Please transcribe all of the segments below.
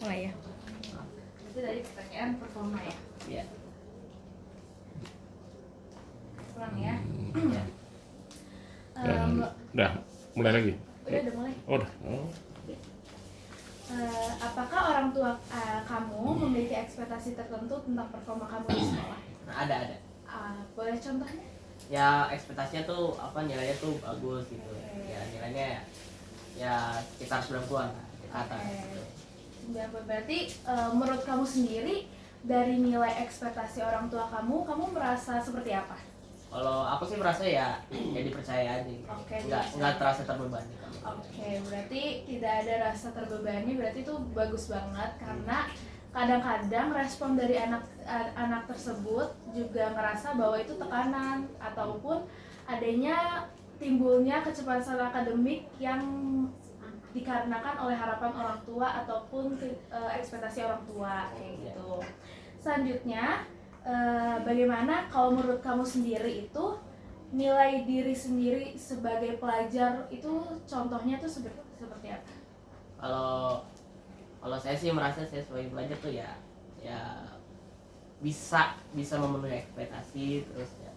Mulai ya. Itu dari pertanyaan performa ya. Iya. Ulang ya. Iya. Udah, mulai lagi. Udah mulai. Oh, udah. Oh. Apakah orang tua kamu memiliki ekspektasi tertentu tentang performa kamu di sekolah? Nah, ada. Boleh contohnya? Ya ekspektasinya tuh apa, nilainya tuh bagus gitu. Oke. Ya nilainya ya sekitar 90-an lah, ke atas. Gitu. Berarti menurut kamu sendiri dari nilai ekspektasi orang tua kamu merasa seperti apa? Kalau aku sih merasa ya dipercaya aja. Gitu. Oke, Nggak terasa terbebani. Oke, berarti tidak ada rasa terbebani, berarti itu bagus banget karena kadang-kadang respon dari anak tersebut juga ngerasa bahwa itu tekanan ataupun adanya timbulnya kecepatan akademik yang dikarenakan oleh harapan orang tua ataupun ekspektasi orang tua kayak gitu. Selanjutnya, bagaimana kalau menurut kamu sendiri itu nilai diri sendiri sebagai pelajar itu contohnya tuh seperti apa? Kalau saya sih merasa saya sebagai pelajar tuh ya bisa memenuhi ekspektasi, terus ya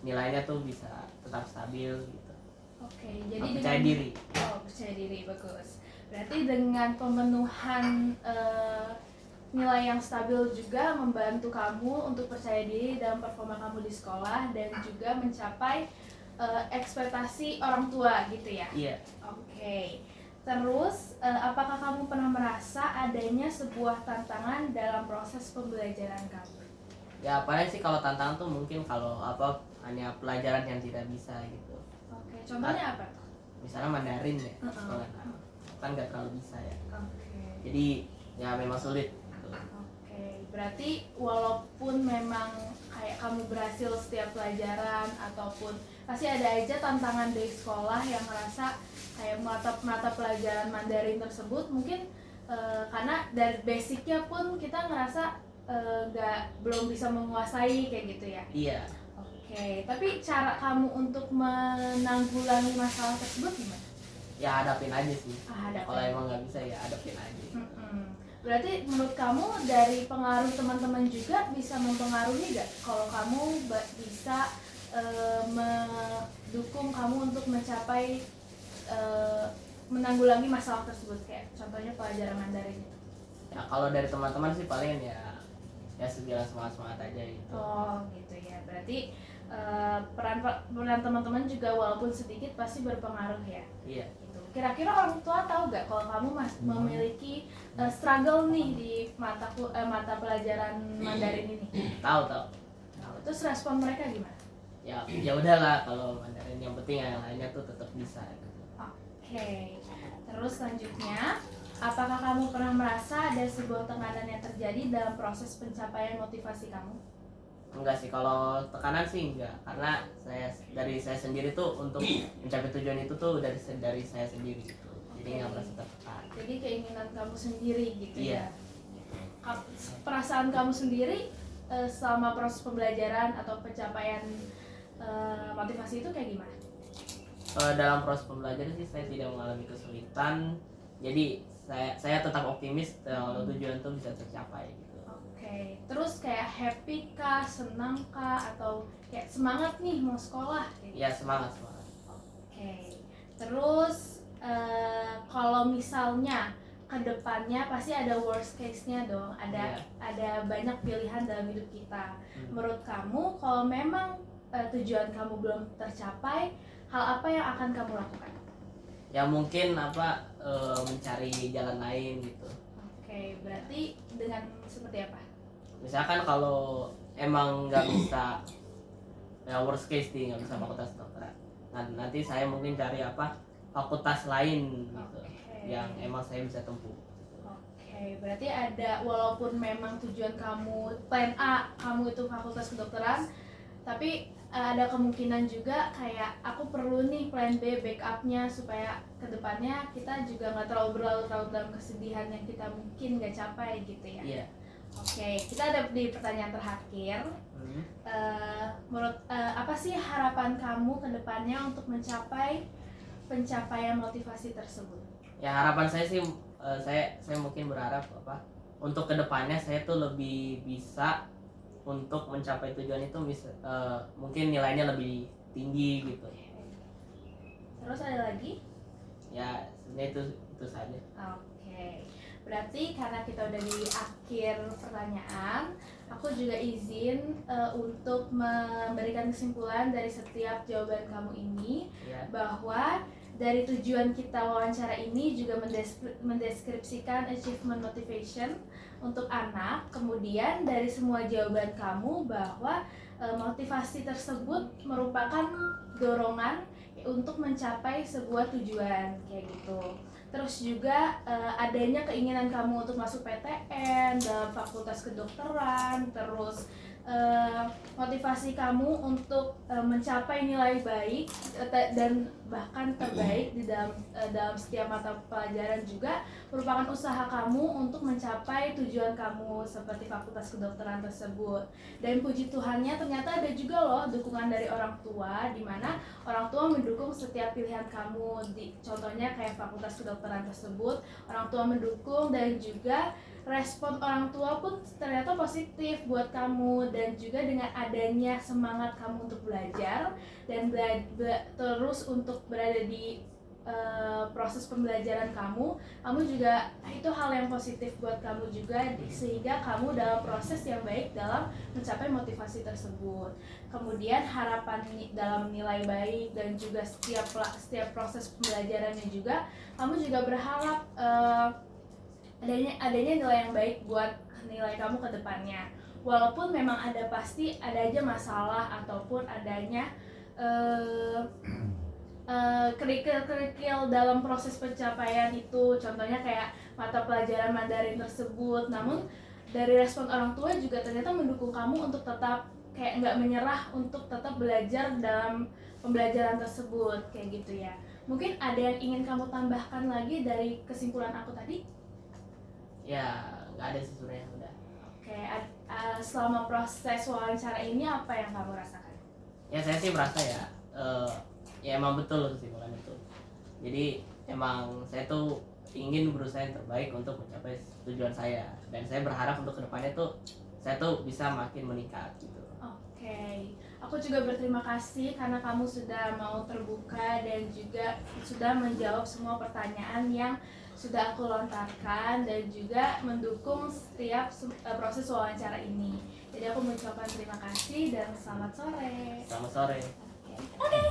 nilainya tuh bisa tetap stabil gitu. Oke, jadi percaya diri. Percaya diri, bagus. Berarti dengan pemenuhan nilai yang stabil juga membantu kamu untuk percaya diri dalam performa kamu di sekolah dan juga mencapai ekspektasi orang tua gitu ya? Iya. Oke. Terus, apakah kamu pernah merasa adanya sebuah tantangan dalam proses pembelajaran kamu? Ya paling sih kalau tantangan tuh mungkin kalau hanya pelajaran yang tidak bisa gitu. Oke, contohnya apa? Misalnya Mandarin ya, sekolah kan nggak terlalu bisa ya. Oke. Jadi ya memang sulit. Oke, berarti walaupun memang kayak kamu berhasil setiap pelajaran ataupun pasti ada aja tantangan dari sekolah yang ngerasa kayak mata pelajaran Mandarin tersebut mungkin karena dari basicnya pun kita ngerasa belum bisa menguasai kayak gitu ya. Iya. Oke, tapi cara kamu untuk menanggulangi masalah tersebut gimana? Ya hadapin aja sih. Hadapin. Kalau emang nggak bisa ya hadapin aja. Berarti menurut kamu dari pengaruh teman-teman juga bisa mempengaruhi nggak kalau kamu bisa mendukung kamu untuk mencapai menanggulangi masalah tersebut, kayak contohnya pelajaran Mandarin itu? Ya kalau dari teman-teman sih paling ya segala semangat aja gitu. Oh gitu ya, berarti peran teman-teman juga walaupun sedikit pasti berpengaruh ya. Iya. Gitu. Kira-kira orang tua tahu nggak kalau kamu memiliki struggle nih di mata pelajaran Mandarin ini? Tahu. Terus respon mereka gimana? Ya udahlah, kalau Mandarin yang penting yang lainnya tuh tetap bisa gitu. Oke. Terus selanjutnya, apakah kamu pernah merasa ada sebuah tekanan yang terjadi dalam proses pencapaian motivasi kamu? Enggak sih, kalau tekanan sih enggak, karena dari saya sendiri tuh untuk mencapai tujuan itu tuh dari saya sendiri gitu. Jadi nggak merasa tertekan. Jadi keinginan kamu sendiri gitu. Iya. Ya. Perasaan kamu sendiri selama proses pembelajaran atau pencapaian motivasi itu kayak gimana? Dalam proses pembelajaran sih saya tidak mengalami kesulitan. Jadi saya tetap optimis kalau tujuan itu bisa tercapai gitu. Oke. Terus kayak happy kah, senang kah, atau kayak semangat nih mau sekolah? Gitu? Ya semangat. Oke. Terus kalau misalnya kedepannya pasti ada worst case-nya dong, ada banyak pilihan dalam hidup kita. Menurut kamu kalau memang tujuan kamu belum tercapai, hal apa yang akan kamu lakukan? Ya mungkin mencari jalan lain gitu. Oke, berarti dengan seperti apa? Misalkan kalau emang nggak bisa, ya worst case nih nggak bisa fakultas kedokteran, nanti saya mungkin cari fakultas lain gitu. Yang emang saya bisa tempuh. Oke, berarti ada, walaupun memang tujuan kamu plan A kamu itu fakultas kedokteran, tapi ada kemungkinan juga kayak aku perlu nih plan B backupnya supaya kedepannya kita juga nggak terlalu berlarut-larut dalam kesedihan yang kita mungkin nggak capai gitu ya. Iya. Oke, kita ada di pertanyaan terakhir. Menurut apa sih harapan kamu kedepannya untuk mencapai pencapaian motivasi tersebut? Ya harapan saya sih saya mungkin berharap apa untuk kedepannya saya tuh lebih bisa untuk mencapai tujuan itu mungkin nilainya lebih tinggi gitu. Terus ada lagi? Ya sebenarnya itu saja. Oke, berarti karena kita udah di akhir pertanyaan, aku juga izin untuk memberikan kesimpulan dari setiap jawaban kamu ini, Ya. bahwa dari tujuan kita wawancara ini juga mendeskripsikan achievement motivation untuk anak. Kemudian dari semua jawaban kamu bahwa motivasi tersebut merupakan dorongan untuk mencapai sebuah tujuan kayak gitu. Terus juga adanya keinginan kamu untuk masuk PTN dalam Fakultas Kedokteran, terus motivasi kamu untuk mencapai nilai baik dan bahkan terbaik di dalam setiap mata pelajaran juga merupakan usaha kamu untuk mencapai tujuan kamu seperti Fakultas Kedokteran tersebut. Dan puji Tuhannya ternyata ada juga loh dukungan dari orang tua, di mana orang tua mendukung setiap pilihan kamu. Contohnya kayak Fakultas Kedokteran tersebut, orang tua mendukung, dan juga respon orang tua pun ternyata positif buat kamu. Dan juga dengan adanya semangat kamu untuk belajar dan terus untuk berada di proses pembelajaran kamu juga itu hal yang positif buat kamu juga, sehingga kamu dalam proses yang baik dalam mencapai motivasi tersebut. Kemudian harapan dalam nilai baik dan juga setiap proses pembelajarannya juga, kamu juga berharap adanya nilai yang baik buat nilai kamu ke depannya. Walaupun memang pasti ada aja masalah ataupun adanya kerikil-kerikil dalam proses pencapaian itu, contohnya kayak mata pelajaran Mandarin tersebut. Namun dari respon orang tua juga ternyata mendukung kamu untuk tetap kayak nggak menyerah untuk tetap belajar dalam pembelajaran tersebut kayak gitu ya. Mungkin ada yang ingin kamu tambahkan lagi dari kesimpulan aku tadi? Ya nggak ada sih sebenarnya, udah. Oke, selama proses wawancara ini apa yang kamu rasakan? Ya saya sih merasa ya emang betul kesimpulan itu. Jadi emang saya tuh ingin berusaha yang terbaik untuk mencapai tujuan saya, dan saya berharap untuk kedepannya tuh saya tuh bisa makin meningkat gitu. Oke, aku juga berterima kasih karena kamu sudah mau terbuka dan juga sudah menjawab semua pertanyaan yang sudah aku lontarkan dan juga mendukung setiap proses wawancara ini. Jadi aku mengucapkan terima kasih dan selamat sore. Selamat sore. Oke.